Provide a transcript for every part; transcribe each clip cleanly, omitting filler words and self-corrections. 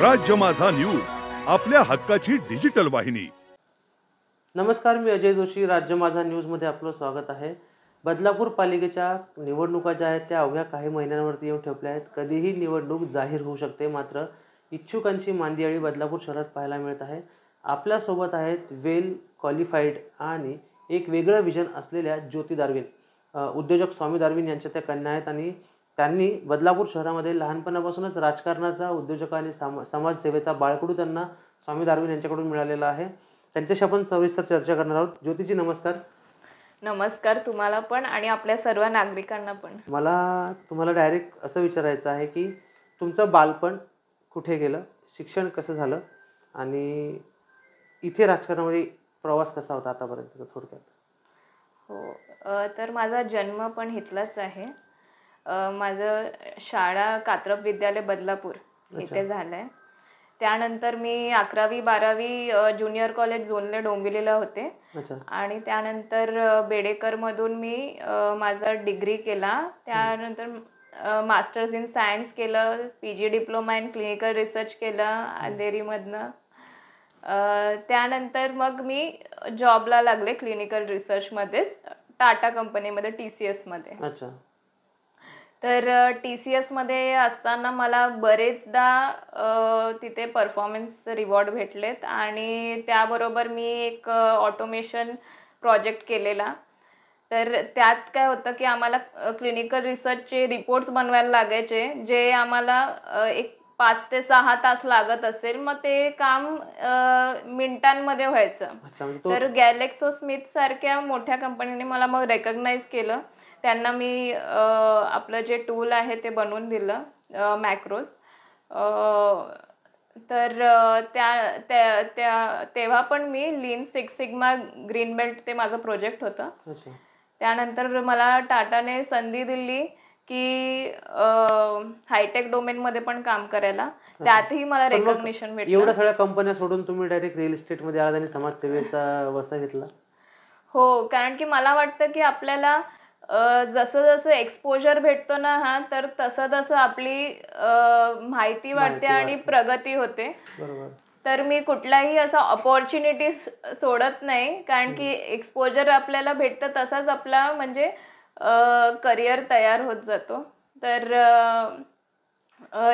राज्य माझा न्यूज, आपल्या हक्काची डिजिटल वाहिनी। नमस्कार, मी अजय जोशी। राज्य माझा न्यूजमध्ये आपलं स्वागत आहे। बदलापूर पालिकेच्या निवडणुका ज्या आहेत त्या अवघ्या काही महिन्यांवरती येऊन ठेपल्या आहेत। कधीही निवडणूक जाहीर होऊ शकते, मात्र इच्छुकांची मांदियाळी बदलापूर शहरात पाहायला मिळत आहे। आपल्यासोबत आहेत वेल क्वालिफाईड आणि एक वेगळं विजन असलेल्या ज्योती दारवीन, उद्योजक स्वामी दारवीन यांच्या त्या कन्या आहेत आणि त्यांनी बदलापूर शहरामध्ये लहानपणापासूनच राजकारणाचा, उद्योजक आणि समाजसेवेचा बाळकडू त्यांना स्वामी दारवीन यांच्याकडून मिळालेला आहे। त्यांच्याशी आपण सविस्तर चर्चा करणार आहोत। ज्योतीजी नमस्कार। नमस्कार तुम्हाला पण आणि आपल्या सर्व नागरिकांना पण। मला तुम्हाला डायरेक्ट असं विचारायचं आहे की तुमचं बालपण कुठे गेलं, शिक्षण कसं झालं आणि इथे राजकारणामध्ये प्रवास कसा होता आतापर्यंतचा थोडक्यात? हो, तर माझा जन्म पण इथलाच आहे। माझं शाळा कात्रप विद्यालय बदलापूर इथे झालंय। त्यानंतर मी 11वी 12वी ज्युनियर कॉलेज जोनले डोंबिवलीला होते आणि त्यानंतर बेडेकरमधून मी माझा डिग्री केला। त्यानंतर मास्टर्स इन सायन्स केलं, PG diploma in clinical research केलं अंधेरीमधनं। त्यानंतर मग मी जॉबला लागले क्लिनिकल रिसर्चमध्ये टाटा कंपनीमध्ये TCS मध्ये। तर TCS मध्ये असताना मला बरेचदा तिथे परफॉर्मन्स रिवॉर्ड भेटलेत आणि त्याबरोबर मी एक ऑटोमेशन प्रोजेक्ट केलेला। तर त्यात काय होतं की आम्हाला क्लिनिकल रिसर्चचे रिपोर्ट्स बनवायला लागायचे, जे आम्हाला एक 5 ते 6 तास लागत असेल, मग ते काम मिनिटांमध्ये व्हायचं। तर गॅलेक्सो स्मिथ सारख्या मोठ्या कंपनीने मला मग रेकग्नाइज केलं। त्यांना मी आपलं जे टूल आहे ते बनवून दिलं, मॅक्रोज। तर तेव्हा पण मी lean six sigma green belt ते माझं प्रोजेक्ट होतं। त्यानंतर मला टाटाने संधी दिली की हायटेक डोमेनमध्ये पण काम करायला, त्यातही मला रेकग्निशन भेटलं। एवढ्या सगळ्या कंपन्या सोडून तुम्ही डायरेक्ट रिअल इस्टेटमध्ये आलात आणि समाजसेवेचा वसा घेतला? हो, कारण की मला वाटतं की आपल्याला जसं जसं एक्सपोजर भेटतो ना, तर तसं तसं आपली माहिती वाढते आणि प्रगती होते। तर मी कुठलाही असा अपॉर्च्युनिटी सोडत नाही, कारण की एक्सपोजर आपल्याला भेटतं तसाच आपला म्हणजे करिअर तयार होत जातो। तर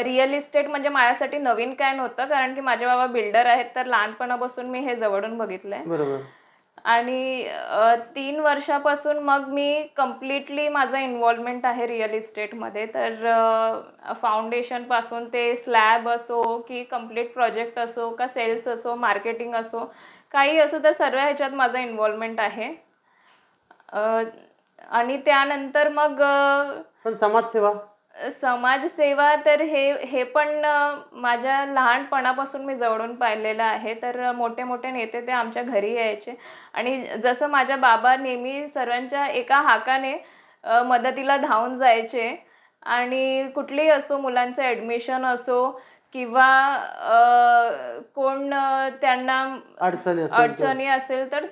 रिअल इस्टेट म्हणजे माझ्यासाठी नवीन काय नव्हतं, कारण की माझे बाबा बिल्डर आहेत, तर लहानपणापासून मी हे जवळून बघितलंय। आणि 3 वर्षापासून मग मी कम्प्लिटली माझं इन्व्हॉल्वमेंट आहे रिअल इस्टेटमध्ये। तर फाउंडेशनपासून ते स्लॅब असो की कम्प्लीट प्रोजेक्ट असो का सेल्स असो, मार्केटिंग असो, काही असो, तर सर्व ह्याच्यात माझं इन्व्हॉल्वमेंट आहे। आणि त्यानंतर मग समाजसेवा तर हे पण माझ्या लहानपणापासून मी जवळून पाहिलेलं आहे। तर मोठे मोठे नेते ते आमच्या घरी यायचे आणि जसं माझ्या बाबा नेहमी सर्वांच्या एका हाकाने मदतीला धावून जायचे आणि कुठलेही असो, मुलांचं ॲडमिशन असो किंवा कोण त्यांना अडचणी असेल तर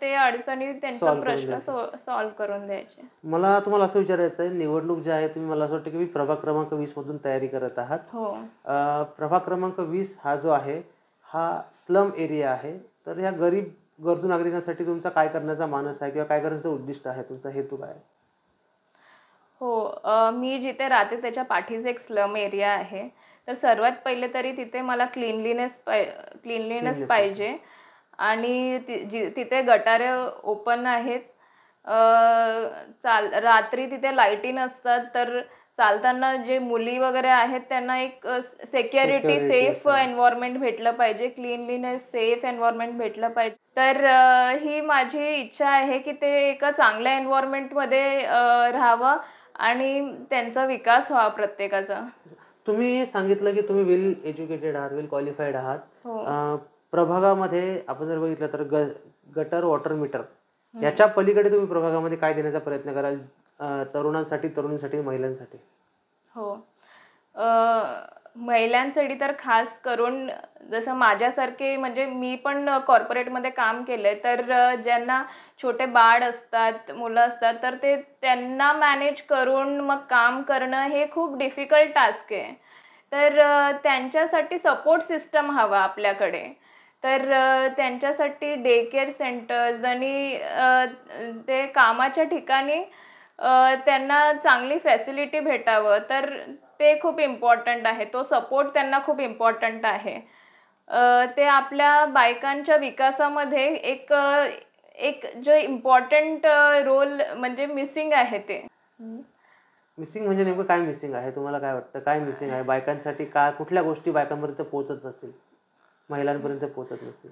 ते अडचणी त्यांचा प्रश्न सॉल्व्ह करून द्यायचे। मला तुम्हाला असं विचारायचं आहे, निवडणूक जी आहे तुम्ही, मला असं वाटतं की प्रभाग क्रमांक 20 मधून तयारी करत आहात। प्रभाग क्रमांक 20 हा जो आहे हा स्लम एरिया आहे। तर ह्या गरीब गरजू नागरिकांसाठी तुमचा काय करण्याचा मानस आहे किंवा काय करण्याचं उद्दिष्ट आहे, तुमचा हेतू काय आहे? हो, मी जिथे राहते त्याच्या पाठीच एक स्लम एरिया आहे। तर सर्वात पहिले तरी तिथे मला क्लीनलीनेस पाहिजे आणि तिथे गटारे ओपन आहेत। रात्री तिथे लाईटी नसतात, तर चालताना जे मुली वगैरे आहेत त्यांना एक सिक्युरिटी सेफ एन्व्हायरमेंट भेटलं पाहिजे, क्लीनलीनेस सेफ एन्व्हायरमेंट भेटलं पाहिजे। तर ही माझी इच्छा आहे की ते एका चांगल्या एन्व्हायरमेंटमध्ये राहावं आणि त्यांचा विकास व्हावा प्रत्येकाचा। तुम्ही सांगितलं की तुम्ही वेल एज्युकेटेड आहात, वेल क्वालिफाईड आहात। प्रभागामध्ये आपण जर बघितलं तर गटर वॉटर मीटर याच्या पलीकडे तुम्ही प्रभागामध्ये काय देण्याचा प्रयत्न कराल तरुणांसाठी, तरुणींसाठी, महिलांसाठी? हो, महिलांसाठी तर खास करून जसं माझ्यासारखे, म्हणजे मी पण कॉर्पोरेटमध्ये काम केलंय, तर ज्यांना छोटे बाळ असतात, मुलं असतात, तर त्यांना मॅनेज करून मग काम करणं हे खूप डिफिकल्ट टास्क आहे। तर त्यांच्यासाठी सपोर्ट सिस्टम हवा आपल्याकडे. तर त्यांच्यासाठी डे केअर सेंटर्स आणि ते कामाच्या ठिकाणी त्यांना चांगली फॅसिलिटी भेटावं, तर ते खूप इम्पॉर्टंट आहे. तो सपोर्ट त्यांना खूप इम्पॉर्टंट आहे. ते आपल्या बायकांच्या विकासामध्ये एक जो इम्पॉर्टंट रोल म्हणजे मिसिंग आहे ते. मिसिंग म्हणजे नेमकं काय मिसिंग आहे? तुम्हाला काय वाटतं, काय मिसिंग आहे बायकांसाठी? काय कुठल्या गोष्टी बायकांपर्यंत पोहोचत नसतील, महिलांपर्यंत पोहोचत नसतील?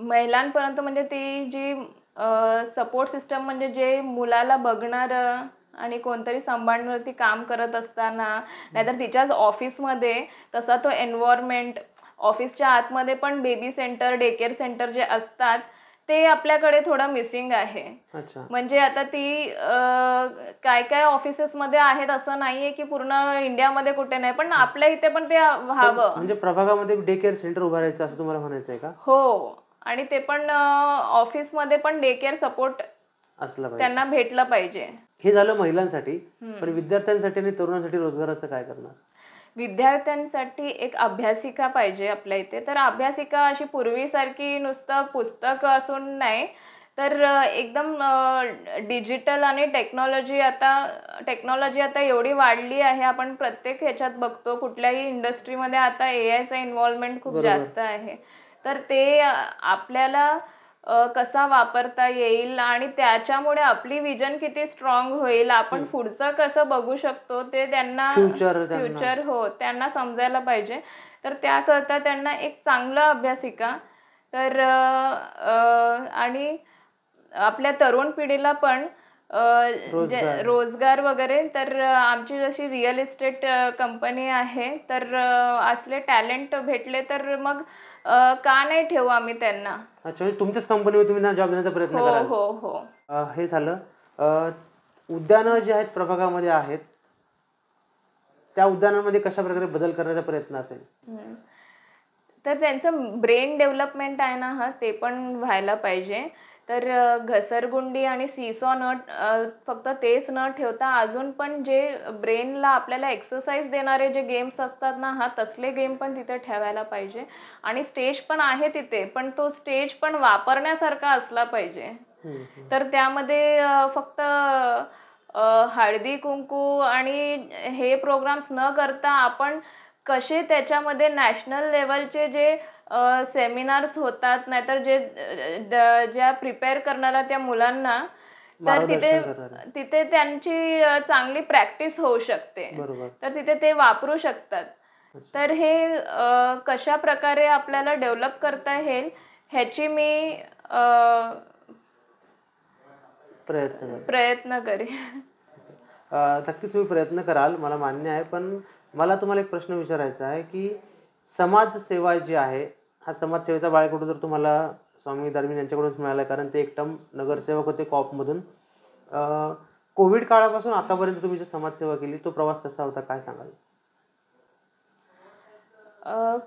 महिलांपर्यंत म्हणजे ती जी सपोर्ट सिस्टम म्हणजे जे मुलाला बघणारं आणि कोणतरी सांभाळण्यावरती काम करत असताना, नाहीतर तिच्याच ऑफिसमध्ये तसा तो एन्व्हायरमेंट, ऑफिसच्या आतमध्ये पण baby centre, day care centre जे असतात ते आपल्याकडे थोडं मिसिंग आहे. अच्छा. म्हणजे आता ती काय काय ऑफिसेसमध्ये आहेत, असं नाहीये की पूर्ण इंडियामध्ये कुठे नाही, पण आपल्या इथे पण ते व्हावं. म्हणजे प्रभागामध्ये डे केअर सेंटर उभारायचं असं तुम्हाला म्हणायचं आहे का? हो, आणि ते पण ऑफिसमध्ये पण डे केअर सपोर्ट असलं पाहिजे. त्यांना भेटलं पाहिजे. हे झालं महिलांसाठी. पण विद्यार्थ्यांसाठी आणि तरुणांसाठी रोजगाराचं काय करणार? विद्यार्थ्यांसाठी एक अभ्यासिका पाहिजे आपल्या इथे. तर अभ्यासिका अशी पूर्वीसारखी नुसतं पुस्तक असून नाही, तर एकदम डिजिटल आणि टेक्नॉलॉजी आता एवढी वाढली आहे. आपण प्रत्येक ह्याच्यात बघतो, कुठल्याही इंडस्ट्रीमध्ये आता AIचं इन्व्हॉल्वमेंट खूप जास्त आहे. तर ते आपल्याला कसा वापरता येईल आणि त्याच्यामुळे आपली विजन किती स्ट्रॉंग होईल, आपण पुढचं कसं बघू शकतो ते त्यांना फ्युचर त्यांना समजायला पाहिजे. तर त्याकरता त्यांना एक चांगला अभ्यासिका, तर आणि आपल्या तरुण पिढीला पण रोजगार वगैरे. तर आमची जशी रिअल इस्टेट कंपनी आहे, तर असले टॅलेंट भेटले तर मग का नाही ठेवू आम्ही त्यांना. अच्छा, म्हणजे तुमच्याच कंपनीमध्ये तुम्ही जॉब देण्याचा प्रयत्न हो कराल? हो हो. हे झालं. उद्यानं जे आहेत प्रभागामध्ये आहेत, त्या उद्यानांमध्ये कशा प्रकारे बदल करण्याचा प्रयत्न असेल? तर त्यांचं ब्रेन डेव्हलपमेंट आहे ना, ते पण व्हायला पाहिजे. तर घसरगुंडी आणि सीसॉ फक्त तेच न ठेवता अजून पण जे ब्रेनला आपल्याला एक्सरसाइज देणारे जे गेम्स असतात ना, तसले गेम पण तिथे ठेवायला पाहिजे. आणि स्टेज पण आहे तिथे, पण तो स्टेज पण वापरण्यासारखा असला पाहिजे. तर त्यामध्ये फक्त हळदी कुंकू आणि हे प्रोग्राम्स न करता आपण कसे त्याच्यामध्ये नॅशनल लेवलचे जे सेमिनार्स होतात, नाहीतर ज्या प्रिपेअर करणाऱ्या त्या मुलांना, तर तिथे त्यांची चांगली प्रॅक्टिस होऊ शकते. तर तिथे ते वापरू शकतात. तर हे कशा प्रकारे आपल्याला डेव्हलप करता येईल ह्याची मी प्रयत्न करेन. नक्कीच तुम्ही प्रयत्न कराल, मला मान्य आहे. पण मला तुम्हाला एक प्रश्न विचारायचा आहे की समाजसेवा जी आहे, हा समाजसेवेचा बाळकडू जर तुम्हाला स्वामी दरम्यान यांच्याकडूनच मिळाला, कारण ते एक टर्म नगरसेवक होते कॉपमधून. कोविड काळापासून आतापर्यंत तुम्ही जी समाजसेवा केली, तो प्रवास कसा होता, काय सांगाल?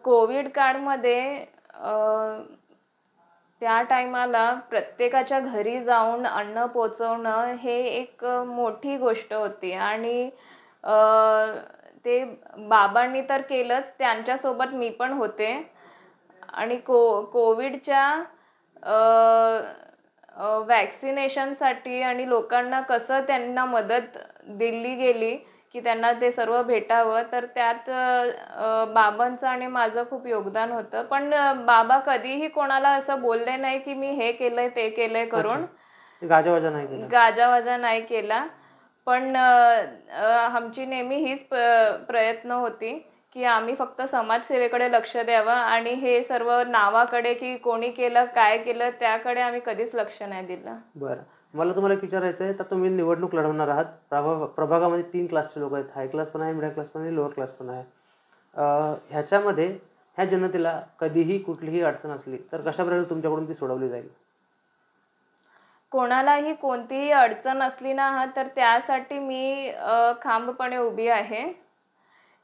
कोविड काळमध्ये त्या टायमाला प्रत्येकाच्या घरी जाऊन अन्न पोचवणं हे एक मोठी गोष्ट होती. आणि ते बाबांनी तर केलंच, त्यांच्यासोबत मी पण होते. आणि कोविडच्या वॅक्सिनेशनसाठी आणि लोकांना कसं त्यांना मदत दिली गेली की त्यांना ते सर्व भेटावं, तर त्यात बाबांचं आणि माझं खूप योगदान होतं. पण बाबा कधीही कोणाला असं बोलले नाही की मी हे केलंय ते केलंय करून. गाजावाजा नाही केला. पण आमची नेहमी हीच प्रयत्न होती की आम्ही फक्त समाजसेवेकडे लक्ष द्यावं, आणि हे सर्व नावाकडे की कोणी केलं काय केलं त्याकडे आम्ही कधीच लक्ष नाही दिलं. बरं, मला तुम्हाला एक विचारायचं आहे, तर तुम्ही निवडणूक लढवणार आहात. प्रभागामध्ये 3 क्लासचे लोक आहेत, हाय क्लास पण आहे, मिडल क्लास पण आहे, लोअर क्लास पण आहे. ह्याच्यामध्ये ह्या जनतेला कधीही कुठलीही अडचण असली तर कशा प्रकारे तुमच्याकडून ती सोडवली जाईल? कोणालाही कोणतीही अडचण असली ना, तर त्यासाठी मी खांबपणे उभी आहे.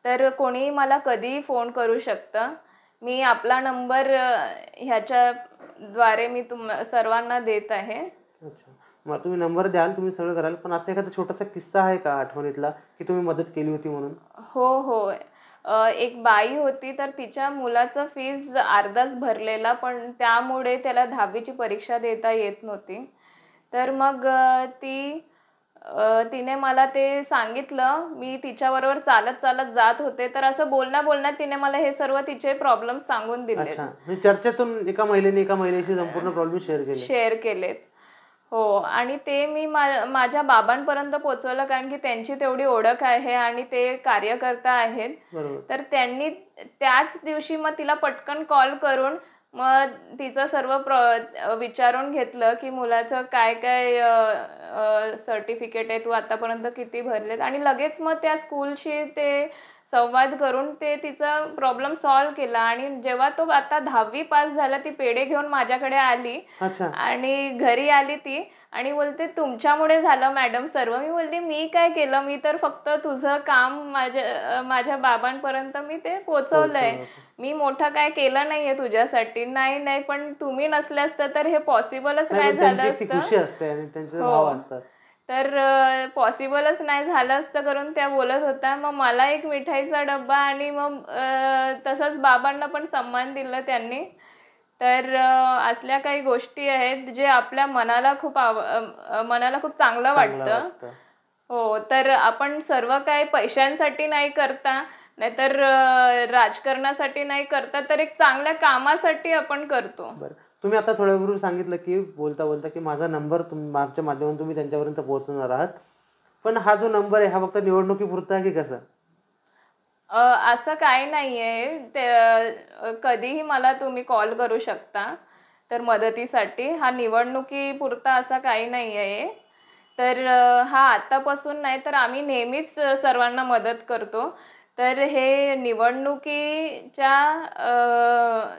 तर कोणीही मला कधीही फोन करू शकतं. मी आपला नंबर ह्याच्याद्वारे मी सर्वांना देत आहे. अच्छा, मग तुम्ही नंबर द्याल, तुम्ही सगळं कराल, पण असा एखादा छोटासा किस्सा आहे का आठवणीतला की तुम्ही मदत केली होती म्हणून? हो हो, एक बाई होती, तर तिच्या मुलाचं फीज अर्धाच भरलेला, पण त्यामुळे त्याला 10वीची परीक्षा देता येत नव्हती. तर मग तिने मला ते सांगितलं. मी तिच्याबरोबर चालत जात होते, तर असं बोलण्यात तिने मला हे सर्व तिचे प्रॉब्लेम सांगून दिले. अच्छा, म्हणजे चर्चेतून एका महिलेशी संपूर्ण प्रॉब्लेम शेअर केलेत. हो, आणि ते मी माझ्या बाबांपर्यंत पोहोचवलं, कारण की त्यांची तेवढी ओळख आहे आणि ते कार्यकर्ता आहेत. तर त्यांनी त्याच दिवशी मग तिला पटकन कॉल करून मग तिचं सर्व विचारून घेतलं, की मुलाचं काय काय सर्टिफिकेट आहे, तू आतापर्यंत किती भरलेत, आणि लगेच मग त्या स्कूलशी ते संवाद करून ते तिचा प्रॉब्लेम सॉल्व्ह केला. आणि जेव्हा तो आता 10वी पास झाला, ती पेढे घेऊन माझ्याकडे आली आणि घरी आली ती आणि बोलते, तुमच्यामुळे झालं मॅडम सर्व. मी बोलते, मी काय केलं, मी तर फक्त तुझं काम माझ्या बाबांपर्यंत मी ते पोहोचवलंय, मी मोठं काय केलं नाहीये तुझ्यासाठी. नाही, पण तुम्ही नसले असतं तर हे पॉसिबलच नाही झालं असतं. तर पॉसिबलच नाही झालं असतं करून त्या बोलत होत्या. मग मला एक मिठाईचा डब्बा आणि मग तसंच बाबांना पण सन्मान दिला त्यांनी. तर असल्या काही गोष्टी आहेत जे आपल्या मनाला खूप चांगलं वाटतं. हो, तर आपण सर्व काही पैशांसाठी नाही करता, नाहीतर राजकारणासाठी नाही करता, तर एक चांगल्या कामासाठी आपण करतो. तुम्ही आता थोड्यापूर्वी सांगितलं की बोलता की माझा नंबर मागच्या माध्यमातून तुम्ही त्यांच्यापर्यंत पोहोचवणार आहात, पण हा जो नंबर आहे हा फक्त निवडणुकीपुरता आहे की कसं? असं काही नाहीये. ते कधीही मला तुम्ही कॉल करू शकता तर मदतीसाठी. हा निवडणुकीपुरता असा काही नाही आहे. तर हा आत्तापासून नाही, तर आम्ही नेहमीच सर्वांना मदत करतो. तर हे निवडणुकीच्या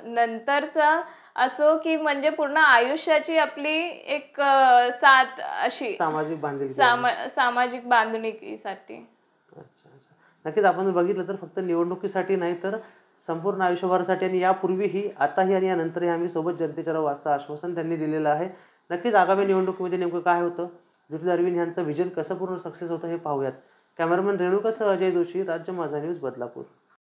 नंतरचा असो की म्हणजे पूर्ण आयुष्याची आपली एक साथ अशी सामाजिक बांधिलकीसाठी. अच्छा. नक्कीच आपण बघितलं तर फक्त निवडणुकीसाठी नाही, तर संपूर्ण आयुष्यभरासाठी आणि यापूर्वीही, आताही आणि यानंतरही आम्ही सोबत जनतेच्या राहू असं आश्वासन त्यांनी दिलेलं आहे. नक्कीच आगामी निवडणुकीमध्ये नेमकं काय होतं, ज्योतिष अरविंद यांचं विजन कसं पूर्ण सक्सेस होतं हे पाहूयात. कॅमेरामन रेणुकासह अजय जोशी, राज्य माझा न्यूज, बदलापूर.